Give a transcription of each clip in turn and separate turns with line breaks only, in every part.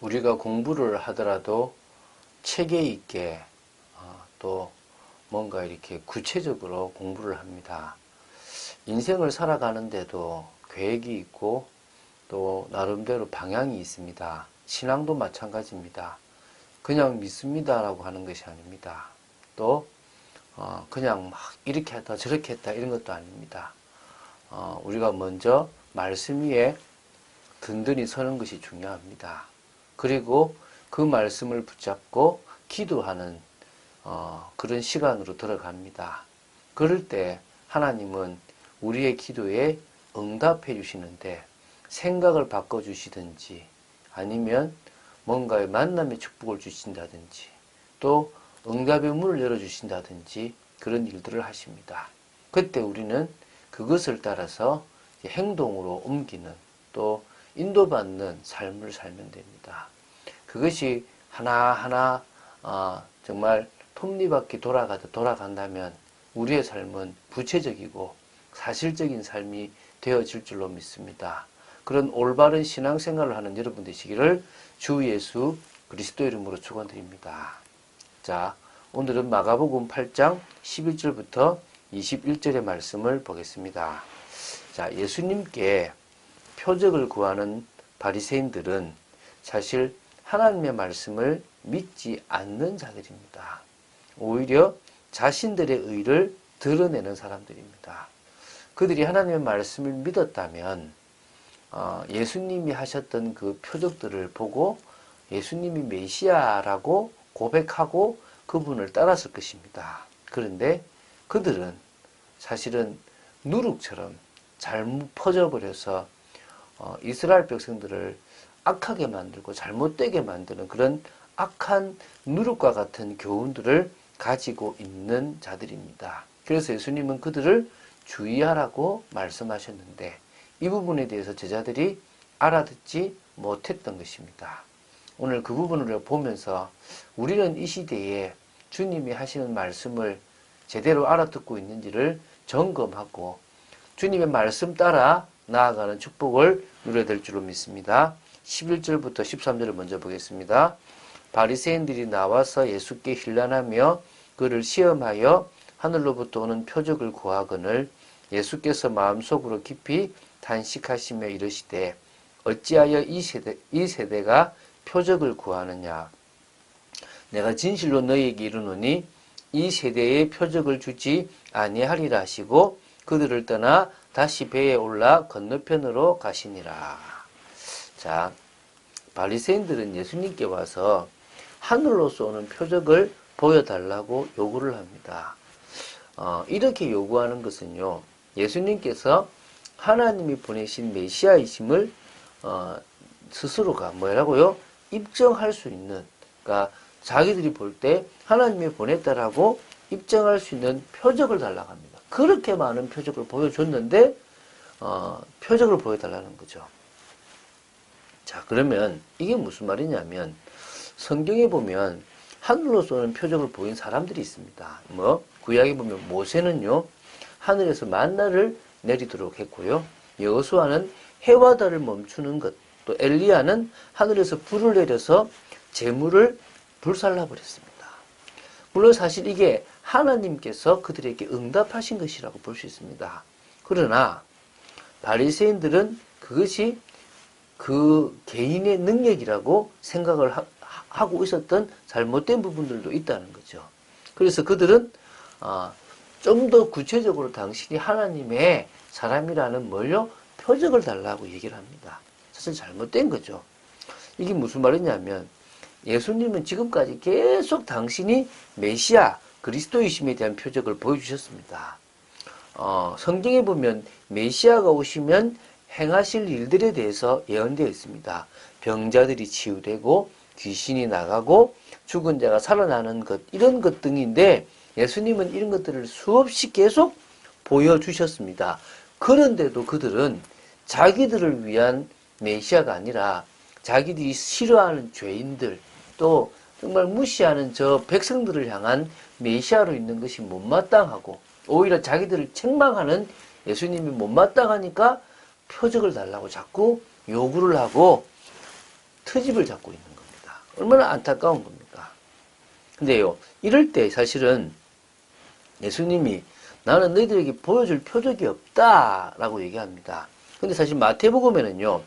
우리가 공부를 하더라도 체계 있게 또 뭔가 이렇게 구체적으로 공부를 합니다. 인생을 살아가는데도 계획이 있고 또 나름대로 방향이 있습니다. 신앙도 마찬가지입니다. 그냥 믿습니다라고 하는 것이 아닙니다. 또 그냥 막 이렇게 했다 저렇게 했다 이런 것도 아닙니다. 우리가 먼저 말씀 위에 든든히 서는 것이 중요합니다. 그리고 그 말씀을 붙잡고 기도하는 그런 시간으로 들어갑니다. 그럴 때 하나님은 우리의 기도에 응답해 주시는데 생각을 바꿔주시든지 아니면 뭔가의 만남의 축복을 주신다든지 또 응답의 문을 열어주신다든지 그런 일들을 하십니다. 그때 우리는 그것을 따라서 행동으로 옮기는 또 인도받는 삶을 살면 됩니다. 그것이 하나하나 정말 톱니바퀴 돌아간다면 우리의 삶은 구체적이고 사실적인 삶이 되어질 줄로 믿습니다. 그런 올바른 신앙생활을 하는 여러분 되시기를 주 예수 그리스도 이름으로 축원드립니다. 자, 오늘은 마가복음 8장 11절부터 21절의 말씀을 보겠습니다. 자, 예수님께 표적을 구하는 바리새인들은 사실 하나님의 말씀을 믿지 않는 자들입니다. 오히려 자신들의 의를 드러내는 사람들입니다. 그들이 하나님의 말씀을 믿었다면 예수님이 하셨던 그 표적들을 보고 예수님이 메시아라고 고백하고 그분을 따랐을 것입니다. 그런데 그들은 사실은 누룩처럼 잘못 퍼져버려서 이스라엘 백성들을 악하게 만들고 잘못되게 만드는 그런 악한 누룩과 같은 교훈들을 가지고 있는 자들입니다. 그래서 예수님은 그들을 주의하라고 말씀하셨는데 이 부분에 대해서 제자들이 알아듣지 못했던 것입니다. 오늘 그 부분을 보면서 우리는 이 시대에 주님이 하시는 말씀을 제대로 알아듣고 있는지를 점검하고 주님의 말씀 따라 나아가는 축복을 누려야 될 줄로 믿습니다. 11절부터 13절을 먼저 보겠습니다. 바리새인들이 나와서 예수께 힐난하며 그를 시험하여 하늘로부터 오는 표적을 구하거늘 예수께서 마음속으로 깊이 단식하시며 이르시되 어찌하여 이 세대가 표적을 구하느냐. 내가 진실로 너희에게 이르노니 이 세대에 표적을 주지 아니하리라 하시고 그들을 떠나 다시 배에 올라 건너편으로 가시니라. 자, 바리새인들은 예수님께 와서 하늘로서 오는 표적을 보여달라고 요구를 합니다. 이렇게 요구하는 것은요, 예수님께서 하나님이 보내신 메시아이심을 스스로가 뭐라고요? 입증할 수 있는, 그러니까 자기들이 볼 때 하나님이 보냈다라고 입증할 수 있는 표적을 달라고 합니다. 그렇게 많은 표적을 보여줬는데 표적을 보여달라는 거죠. 자, 그러면 이게 무슨 말이냐면 성경에 보면 하늘로서 오는 표적을 보인 사람들이 있습니다. 구약에 보면 모세는요 하늘에서 만나를 내리도록 했고요. 여호수아는 해와 달을 멈추는 것, 또 엘리야는 하늘에서 불을 내려서 재물을 불살라 버렸습니다. 물론 사실 이게 하나님께서 그들에게 응답하신 것이라고 볼 수 있습니다. 그러나 바리새인들은 그것이 그 개인의 능력이라고 생각을 하고 있었던 잘못된 부분들도 있다는 거죠. 그래서 그들은 좀 더 구체적으로 당신이 하나님의 사람이라는 표적을 달라고 얘기를 합니다. 사실 잘못된 거죠. 이게 무슨 말이냐면 예수님은 지금까지 계속 당신이 메시아 그리스도이심에 대한 표적을 보여주셨습니다. 성경에 보면 메시아가 오시면 행하실 일들에 대해서 예언되어 있습니다. 병자들이 치유되고 귀신이 나가고 죽은 자가 살아나는 것, 이런 것 등인데 예수님은 이런 것들을 수없이 계속 보여주셨습니다. 그런데도 그들은 자기들을 위한 메시아가 아니라 자기들이 싫어하는 죄인들, 또 정말 무시하는 저 백성들을 향한 메시아로 있는 것이 못마땅하고 오히려 자기들을 책망하는 예수님이 못마땅하니까 표적을 달라고 자꾸 요구를 하고 트집을 잡고 있는 겁니다. 얼마나 안타까운 겁니까? 근데요, 이럴 때 사실은 예수님이 나는 너희들에게 보여줄 표적이 없다라고 얘기합니다. 근데 사실 마태복음에는요,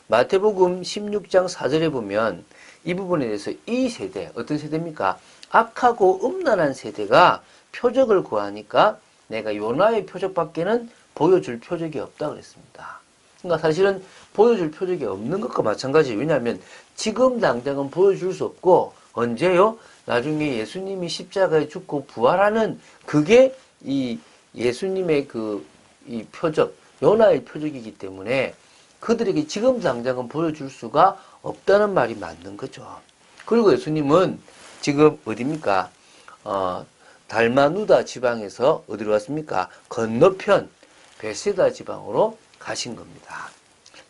마태복음 16장 4절에 보면 이 부분에 대해서 이 세대, 어떤 세대입니까? 악하고 음란한 세대가 표적을 구하니까 내가 요나의 표적밖에는 보여줄 표적이 없다 그랬습니다. 그러니까 사실은 보여줄 표적이 없는 것과 마찬가지예요. 왜냐하면 지금 당장은 보여줄 수 없고 언제요? 나중에 예수님이 십자가에 죽고 부활하는 그게 이 예수님의 이 표적, 요나의 표적이기 때문에 그들에게 지금 당장은 보여줄 수가 없다는 말이 맞는 거죠. 그리고 예수님은 지금 어디입니까? 달마누다 지방에서 어디로 왔습니까? 건너편 베세다 지방으로 가신 겁니다.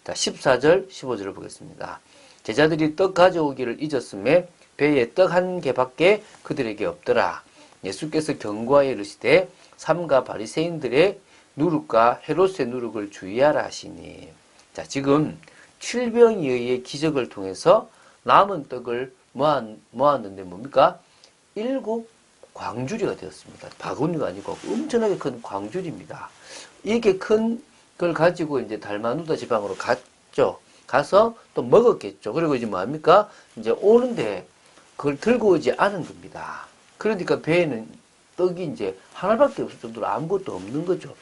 자, 14절, 15절을 보겠습니다. 제자들이 떡 가져오기를 잊었음에 배에 떡 한 개밖에 그들에게 없더라. 예수께서 경고하여 이르시되 삼가 바리새인들의 누룩과 헤롯의 누룩을 주의하라 하시니. 자, 지금 칠병이의 기적을 통해서 남은 떡을 모았는데 뭡니까? 7 광주리가 되었습니다. 바구니가 아니고 엄청나게 큰 광주리입니다. 이렇게 큰 걸 가지고 이제 달마누다 지방으로 갔죠. 가서 또 먹었겠죠. 그리고 이제 뭐합니까? 이제 오는데 그걸 들고 오지 않은 겁니다. 그러니까 배에는 떡이 이제 하나밖에 없을 정도로 아무것도 없는 거죠.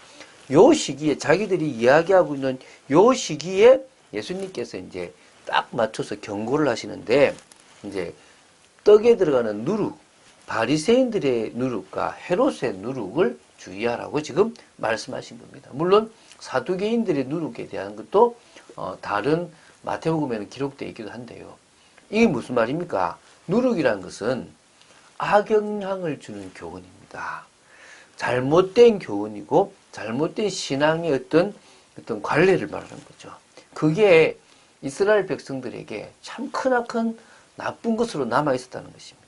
요 시기에 자기들이 이야기하고 있는 요 시기에 예수님께서 이제 딱 맞춰서 경고를 하시는데 이제 떡에 들어가는 누룩, 바리새인들의 누룩과 헤롯의 누룩을 주의하라고 지금 말씀하신 겁니다. 물론 사두개인들의 누룩에 대한 것도 다른 마태복음에는 기록되어 있기도 한데요. 이게 무슨 말입니까? 누룩이라는 것은 악영향을 주는 교훈입니다. 잘못된 교훈이고 잘못된 신앙의 어떤 관례를 말하는 거죠. 그게 이스라엘 백성들에게 참 크나큰 나쁜 것으로 남아 있었다는 것입니다.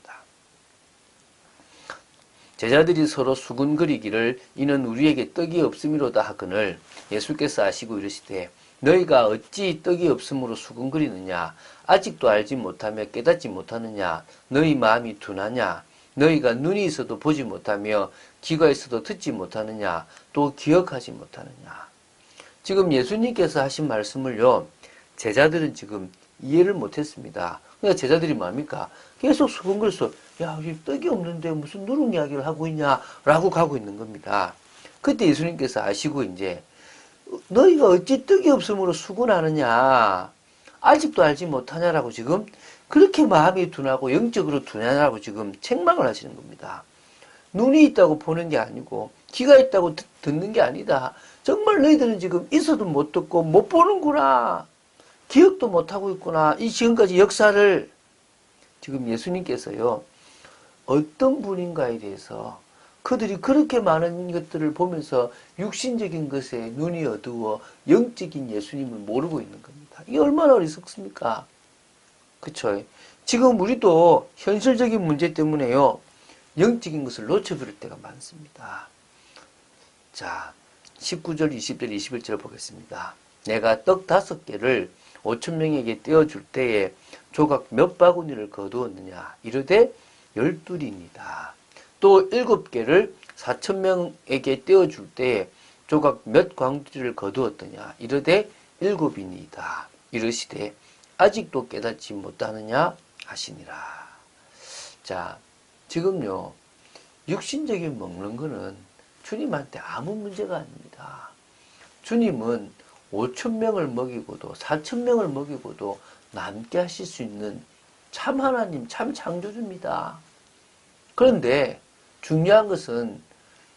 제자들이 서로 수군거리기를 이는 우리에게 떡이 없음이로다 하거늘 예수께서 아시고 이르시되 너희가 어찌 떡이 없음으로 수군거리느냐 아직도 알지 못하며 깨닫지 못하느냐 너희 마음이 둔하냐 너희가 눈이 있어도 보지 못하며 귀가 있어도 듣지 못하느냐 또 기억하지 못하느냐. 지금 예수님께서 하신 말씀을요 제자들은 지금 이해를 못했습니다. 그러니까 제자들이 뭡니까? 계속 수군거려서 야, 떡이 없는데 무슨 누룩 이야기를 하고 있냐라고 가고 있는 겁니다. 그때 예수님께서 아시고 이제 너희가 어찌 떡이 없음으로 수군하느냐 아직도 알지 못하냐라고 지금 그렇게 마음이 둔하고 영적으로 둔하냐라고 지금 책망을 하시는 겁니다. 눈이 있다고 보는 게 아니고 귀가 있다고 듣는 게 아니다. 정말 너희들은 지금 있어도 못 듣고 못 보는구나. 기억도 못하고 있구나. 이 지금까지 역사를 지금 예수님께서요. 어떤 분인가에 대해서 그들이 그렇게 많은 것들을 보면서 육신적인 것에 눈이 어두워 영적인 예수님을 모르고 있는 겁니다. 이게 얼마나 어리석습니까? 그쵸? 지금 우리도 현실적인 문제 때문에요. 영적인 것을 놓쳐버릴 때가 많습니다. 자, 19절, 20절, 21절 보겠습니다. 내가 떡 5개를 5,000명에게 떼어줄 때에 조각 몇 바구니를 거두었느냐? 이르되 12이니이다. 또 7개를 4,000명에게 떼어줄 때에 조각 몇 광주리를 거두었더냐? 이르되 7이니이다. 이르시되 아직도 깨닫지 못하느냐? 하시니라. 자, 지금요, 육신적인 먹는 거는 주님한테 아무 문제가 아닙니다. 주님은 5,000명을 먹이고도 4,000명을 먹이고도 남게 하실 수 있는 참 하나님, 참 창조주입니다. 그런데 중요한 것은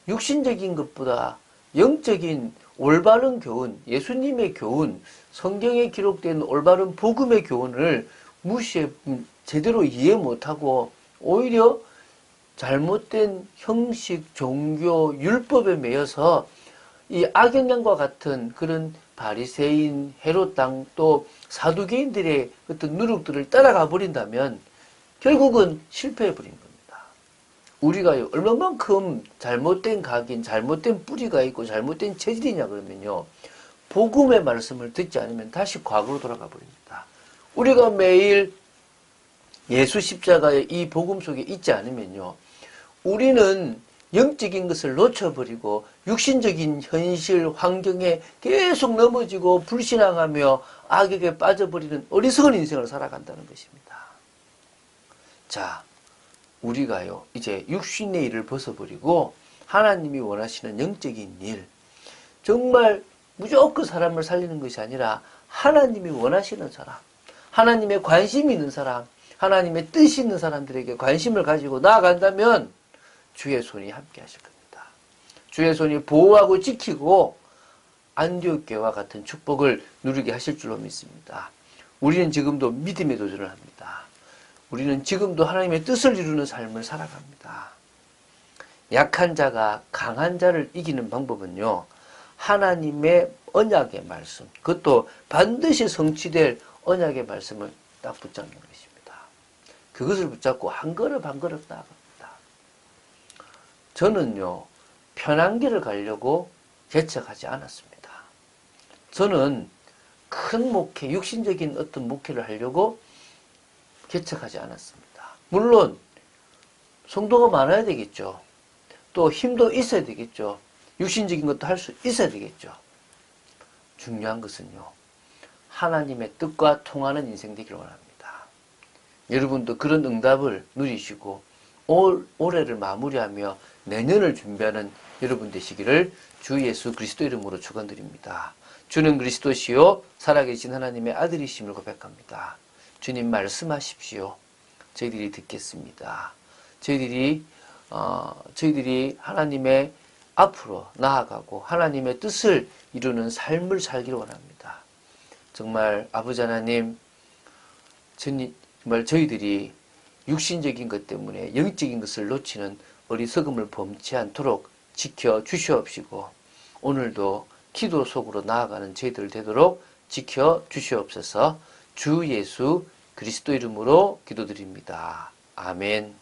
육신적인 것보다 영적인 올바른 교훈, 예수님의 교훈, 성경에 기록된 올바른 복음의 교훈을 무시해 제대로 이해 못하고 오히려 잘못된 형식, 종교, 율법에 매여서 이 악영향과 같은 그런 바리새인, 헤롯 당 또 사두개인들의 어떤 누룩들을 따라가 버린다면 결국은 실패해 버린 겁니다. 우리가 얼마만큼 잘못된 각인, 잘못된 뿌리가 있고 잘못된 체질이냐 그러면요. 복음의 말씀을 듣지 않으면 다시 과거로 돌아가 버립니다. 우리가 매일 예수 십자가의 이 복음 속에 있지 않으면요, 우리는 영적인 것을 놓쳐버리고 육신적인 현실 환경에 계속 넘어지고 불신앙하며 악에게 빠져버리는 어리석은 인생을 살아간다는 것입니다. 자, 우리가요 이제 육신의 일을 벗어버리고 하나님이 원하시는 영적인 일, 정말 무조건 사람을 살리는 것이 아니라 하나님이 원하시는 사람, 하나님의 관심이 있는 사람, 하나님의 뜻이 있는 사람들에게 관심을 가지고 나아간다면 주의 손이 함께 하실 겁니다. 주의 손이 보호하고 지키고 안디옥 교회와 같은 축복을 누리게 하실 줄로 믿습니다. 우리는 지금도 믿음의 도전을 합니다. 우리는 지금도 하나님의 뜻을 이루는 삶을 살아갑니다. 약한 자가 강한 자를 이기는 방법은요, 하나님의 언약의 말씀, 그것도 반드시 성취될 언약의 말씀을 딱 붙잡는 것입니다. 그것을 붙잡고 한 걸음 한 걸음 나아갑니다. 저는요, 편한 길을 가려고 개척하지 않았습니다. 저는 큰 목회, 육신적인 어떤 목회를 하려고 개척하지 않았습니다. 물론 성도가 많아야 되겠죠. 또 힘도 있어야 되겠죠. 육신적인 것도 할 수 있어야 되겠죠. 중요한 것은요, 하나님의 뜻과 통하는 인생 되기를 원합니다. 여러분도 그런 응답을 누리시고 올해를 마무리하며 내년을 준비하는 여러분 되시기를 주 예수 그리스도 이름으로 축원드립니다. 주는 그리스도시요 살아계신 하나님의 아들이심을 고백합니다. 주님 말씀하십시오. 저희들이 듣겠습니다. 저희들이 하나님의 앞으로 나아가고 하나님의 뜻을 이루는 삶을 살기를 원합니다. 정말 아버지 하나님, 정말 저희들이 육신적인 것 때문에 영적인 것을 놓치는 어리석음을 범치 않도록 지켜 주시옵시고, 오늘도 기도 속으로 나아가는 저희들 되도록 지켜 주시옵소서. 주 예수 그리스도 이름으로 기도드립니다. 아멘.